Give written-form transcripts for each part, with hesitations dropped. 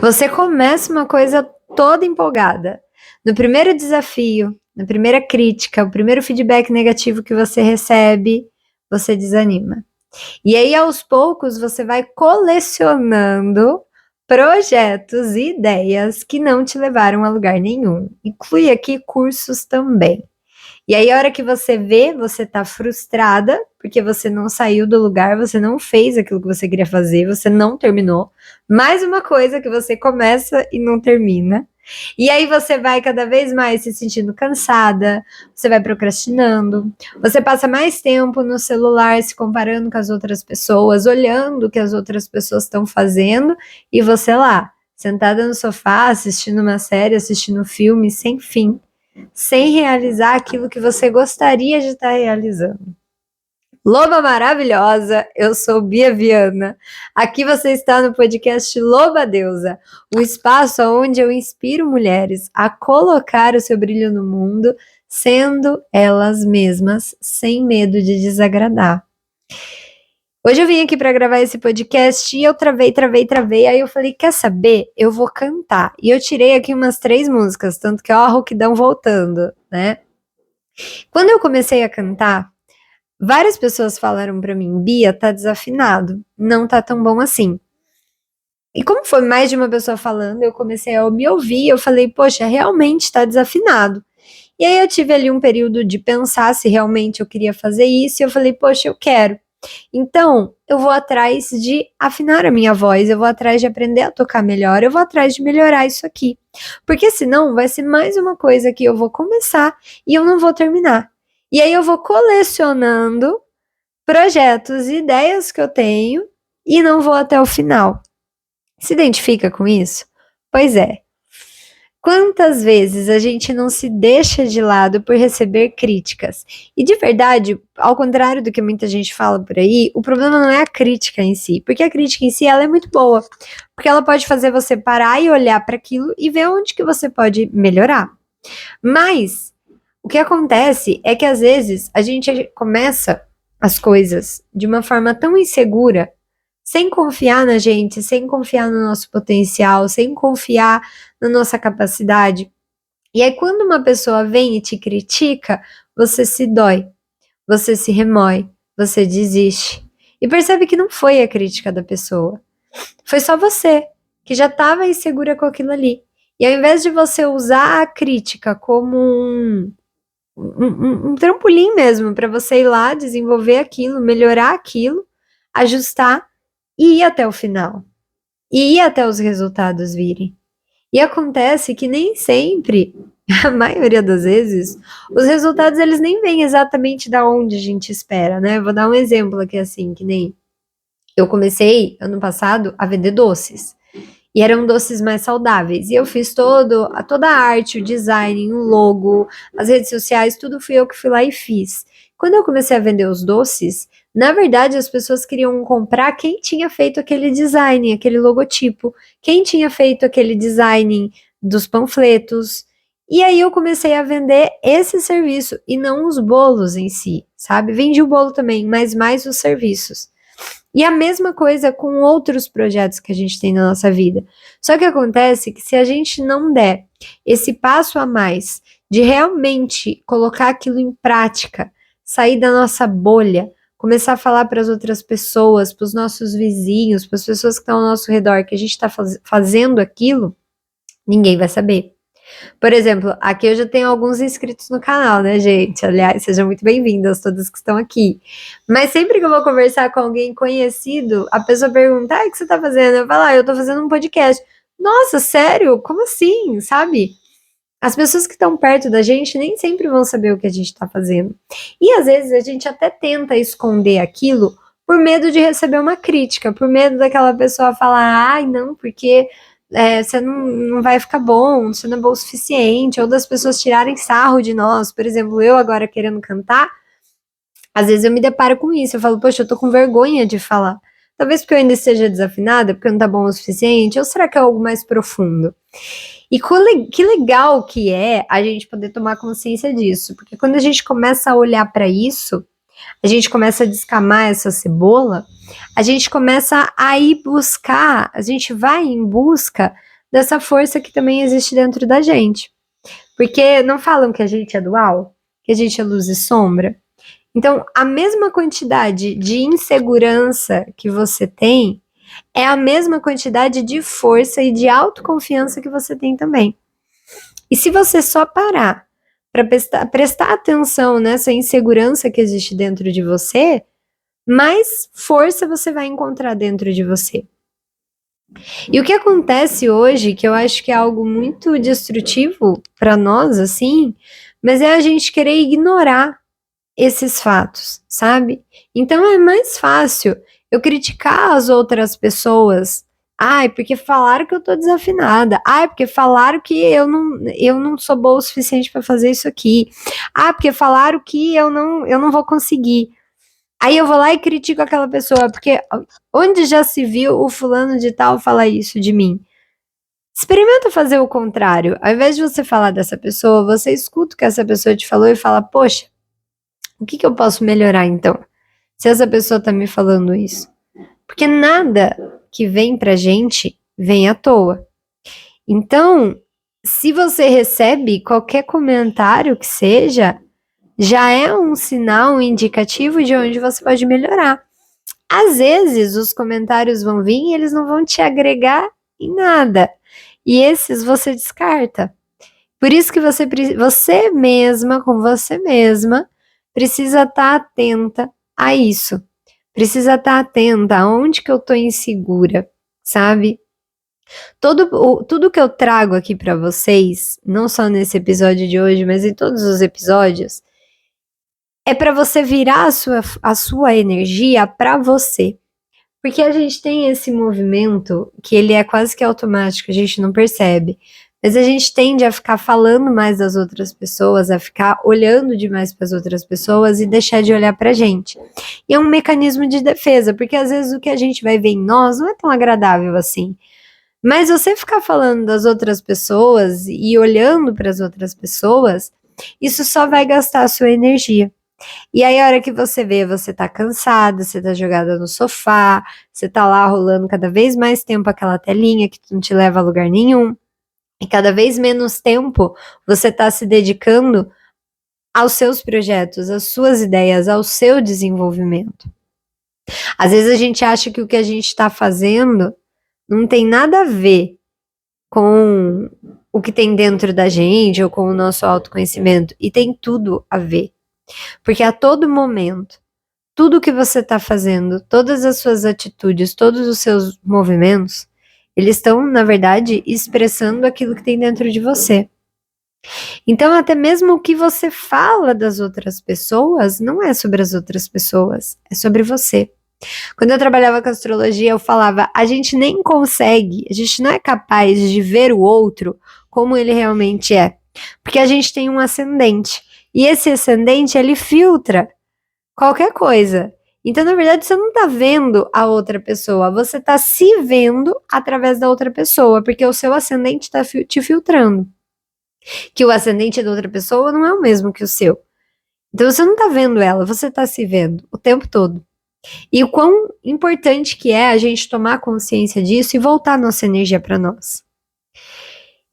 Você começa uma coisa toda empolgada. No primeiro desafio, na primeira crítica, o primeiro feedback negativo que você recebe, você desanima. E aí, aos poucos, você vai colecionando projetos e ideias que não te levaram a lugar nenhum. Inclui aqui cursos também. E aí, a hora que você vê, você tá frustrada, porque você não saiu do lugar, você não fez aquilo que você queria fazer, você não terminou. Mais uma coisa que você começa e não termina. E aí você vai cada vez mais se sentindo cansada, você vai procrastinando, você passa mais tempo no celular se comparando com as outras pessoas, olhando o que as outras pessoas estão fazendo, e você lá, sentada no sofá, assistindo uma série, assistindo um filme sem fim, sem realizar aquilo que você gostaria de estar realizando. Loba maravilhosa, eu sou Bia Viana. Aqui você está no podcast Loba Deusa, o espaço onde eu inspiro mulheres a colocar o seu brilho no mundo, sendo elas mesmas, sem medo de desagradar. Hoje eu vim aqui para gravar esse podcast e eu travei, aí eu falei, quer saber? Eu vou cantar. E eu tirei aqui umas 3 músicas, tanto que ó, a rouquidão voltando, né? Quando eu comecei a cantar, várias pessoas falaram para mim, Bia, tá desafinado, não tá tão bom assim. E como foi mais de uma pessoa falando, eu comecei a me ouvir, eu falei, poxa, realmente tá desafinado. E aí eu tive ali um período de pensar se realmente eu queria fazer isso, e eu falei, poxa, eu quero. Então, eu vou atrás de afinar a minha voz, eu vou atrás de aprender a tocar melhor, eu vou atrás de melhorar isso aqui. Porque senão vai ser mais uma coisa que eu vou começar e eu não vou terminar. E aí eu vou colecionando projetos e ideias que eu tenho e não vou até o final. Se identifica com isso? Pois é. Quantas vezes a gente não se deixa de lado por receber críticas? E de verdade, ao contrário do que muita gente fala por aí, o problema não é a crítica em si, porque a crítica em si ela é muito boa, porque ela pode fazer você parar e olhar para aquilo e ver onde que você pode melhorar. Mas o que acontece é que às vezes a gente começa as coisas de uma forma tão insegura, sem confiar na gente, sem confiar no nosso potencial, sem confiar na nossa capacidade. E aí, quando uma pessoa vem e te critica, você se dói, você se remói, você desiste. E percebe que não foi a crítica da pessoa, foi só você, que já estava insegura com aquilo ali. E ao invés de você usar a crítica como um trampolim mesmo, para você ir lá, desenvolver aquilo, melhorar aquilo, ajustar e ir até o final. E ir até os resultados virem. E acontece que nem sempre, a maioria das vezes, os resultados eles nem vêm exatamente da onde a gente espera, né? Eu vou dar um exemplo aqui assim, que nem eu comecei ano passado a vender doces. E eram doces mais saudáveis. E eu fiz toda a arte, o design, o logo, as redes sociais, tudo fui eu que fui lá e fiz. Quando eu comecei a vender os doces, na verdade as pessoas queriam comprar quem tinha feito aquele design, aquele logotipo, quem tinha feito aquele design dos panfletos. E aí eu comecei a vender esse serviço e não os bolos em si, sabe? Vendi o bolo também, mas mais os serviços. E a mesma coisa com outros projetos que a gente tem na nossa vida. Só que acontece que se a gente não der esse passo a mais de realmente colocar aquilo em prática, sair da nossa bolha, começar a falar para as outras pessoas, para os nossos vizinhos, para as pessoas que estão ao nosso redor, que a gente está fazendo aquilo, ninguém vai saber. Por exemplo, aqui eu já tenho alguns inscritos no canal, né, gente? Aliás, sejam muito bem-vindas todas que estão aqui. Mas sempre que eu vou conversar com alguém conhecido, a pessoa pergunta, o que você tá fazendo? Eu falo, eu tô fazendo um podcast. Nossa, sério? Como assim? Sabe? As pessoas que estão perto da gente nem sempre vão saber o que a gente tá fazendo. E às vezes a gente até tenta esconder aquilo por medo de receber uma crítica, por medo daquela pessoa falar, ai, não, porque você não vai ficar bom, você não é bom o suficiente, ou das pessoas tirarem sarro de nós. Por exemplo, eu agora querendo cantar, às vezes eu me deparo com isso, eu falo, poxa, eu tô com vergonha de falar. Talvez porque eu ainda esteja desafinada, porque não tá bom o suficiente, ou será que é algo mais profundo? E que legal que é a gente poder tomar consciência disso, porque quando a gente começa a olhar para isso, a gente começa a descamar essa cebola, a gente começa a ir buscar, a gente vai em busca dessa força que também existe dentro da gente. Porque não falam que a gente é dual? Que a gente é luz e sombra? Então, a mesma quantidade de insegurança que você tem é a mesma quantidade de força e de autoconfiança que você tem também. E se você só parar para prestar atenção nessa insegurança que existe dentro de você, mais força você vai encontrar dentro de você. E o que acontece hoje, que eu acho que é algo muito destrutivo para nós, assim, mas é a gente querer ignorar esses fatos, sabe? Então é mais fácil eu criticar as outras pessoas. Ai, porque falaram que eu tô desafinada. Ai, porque falaram que eu não sou boa o suficiente para fazer isso aqui. Ah, porque falaram que eu não vou conseguir. Aí eu vou lá e critico aquela pessoa, porque onde já se viu o fulano de tal falar isso de mim? Experimenta fazer o contrário. Ao invés de você falar dessa pessoa, você escuta o que essa pessoa te falou e fala: poxa, o que eu posso melhorar então? Se essa pessoa tá me falando isso. Porque nada que vem pra gente vem à toa. Então, se você recebe qualquer comentário que seja, já é um sinal, um indicativo de onde você pode melhorar. Às vezes, os comentários vão vir e eles não vão te agregar em nada. E esses você descarta. Por isso que você mesma, com você mesma, precisa estar atenta a isso. Precisa estar atenta aonde que eu tô insegura, sabe? Tudo que eu trago aqui para vocês, não só nesse episódio de hoje, mas em todos os episódios, é para você virar a sua energia para você. Porque a gente tem esse movimento que ele é quase que automático, a gente não percebe. Mas a gente tende a ficar falando mais das outras pessoas, a ficar olhando demais para as outras pessoas e deixar de olhar para a gente. E é um mecanismo de defesa, porque às vezes o que a gente vai ver em nós não é tão agradável assim. Mas você ficar falando das outras pessoas e olhando para as outras pessoas, isso só vai gastar a sua energia. E aí, a hora que você vê, você tá cansada, você tá jogada no sofá, você tá lá rolando cada vez mais tempo aquela telinha que não te leva a lugar nenhum. E cada vez menos tempo você tá se dedicando aos seus projetos, às suas ideias, ao seu desenvolvimento. Às vezes a gente acha que o que a gente tá fazendo não tem nada a ver com o que tem dentro da gente ou com o nosso autoconhecimento. E tem tudo a ver. Porque a todo momento, tudo que você está fazendo, todas as suas atitudes, todos os seus movimentos, eles estão, na verdade, expressando aquilo que tem dentro de você. Então, até mesmo o que você fala das outras pessoas não é sobre as outras pessoas, é sobre você. Quando eu trabalhava com astrologia, eu falava: a gente nem consegue, a gente não é capaz de ver o outro como ele realmente é, porque a gente tem um ascendente. E esse ascendente, ele filtra qualquer coisa. Então, na verdade, você não tá vendo a outra pessoa, você tá se vendo através da outra pessoa, porque o seu ascendente tá te filtrando. Que o ascendente da outra pessoa não é o mesmo que o seu. Então, você não tá vendo ela, você tá se vendo o tempo todo. E o quão importante que é a gente tomar consciência disso e voltar nossa energia para nós.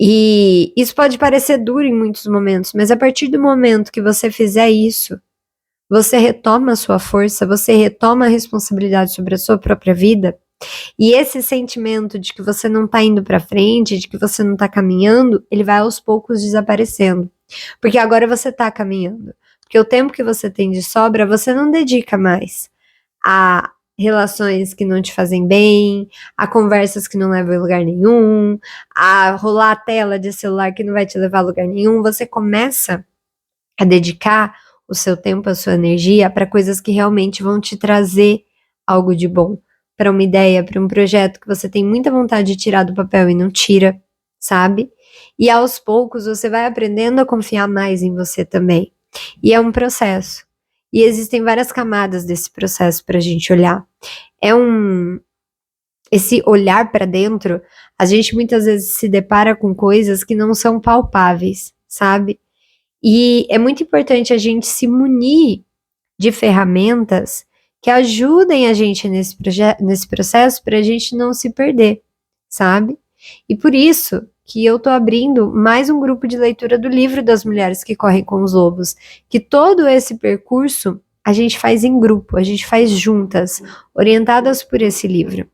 E isso pode parecer duro em muitos momentos, mas a partir do momento que você fizer isso, você retoma a sua força, você retoma a responsabilidade sobre a sua própria vida, e esse sentimento de que você não tá indo pra frente, de que você não tá caminhando, ele vai aos poucos desaparecendo. Porque agora você tá caminhando. Porque o tempo que você tem de sobra, você não dedica mais a relações que não te fazem bem, a conversas que não levam a lugar nenhum, a rolar a tela de celular que não vai te levar a lugar nenhum. Você começa a dedicar o seu tempo, a sua energia para coisas que realmente vão te trazer algo de bom, para uma ideia, para um projeto que você tem muita vontade de tirar do papel e não tira, sabe? E aos poucos você vai aprendendo a confiar mais em você também. E é um processo. E existem várias camadas desse processo para a gente olhar. Esse olhar para dentro, a gente muitas vezes se depara com coisas que não são palpáveis, sabe? E é muito importante a gente se munir de ferramentas que ajudem a gente nesse processo para a gente não se perder, sabe? E por isso que eu tô abrindo mais um grupo de leitura do livro das Mulheres que Correm com os Lobos, que todo esse percurso a gente faz em grupo, a gente faz juntas, orientadas por esse livro.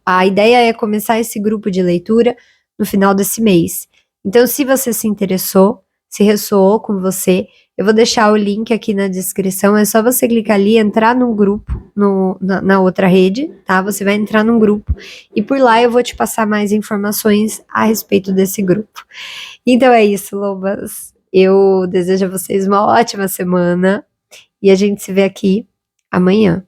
A ideia é começar esse grupo de leitura no final desse mês. Então, se você se interessou, se ressoou com você, eu vou deixar o link aqui na descrição, é só você clicar ali e entrar num grupo, na outra rede, tá? Você vai entrar num grupo e por lá eu vou te passar mais informações a respeito desse grupo. Então é isso, lobas. Eu desejo a vocês uma ótima semana e a gente se vê aqui amanhã.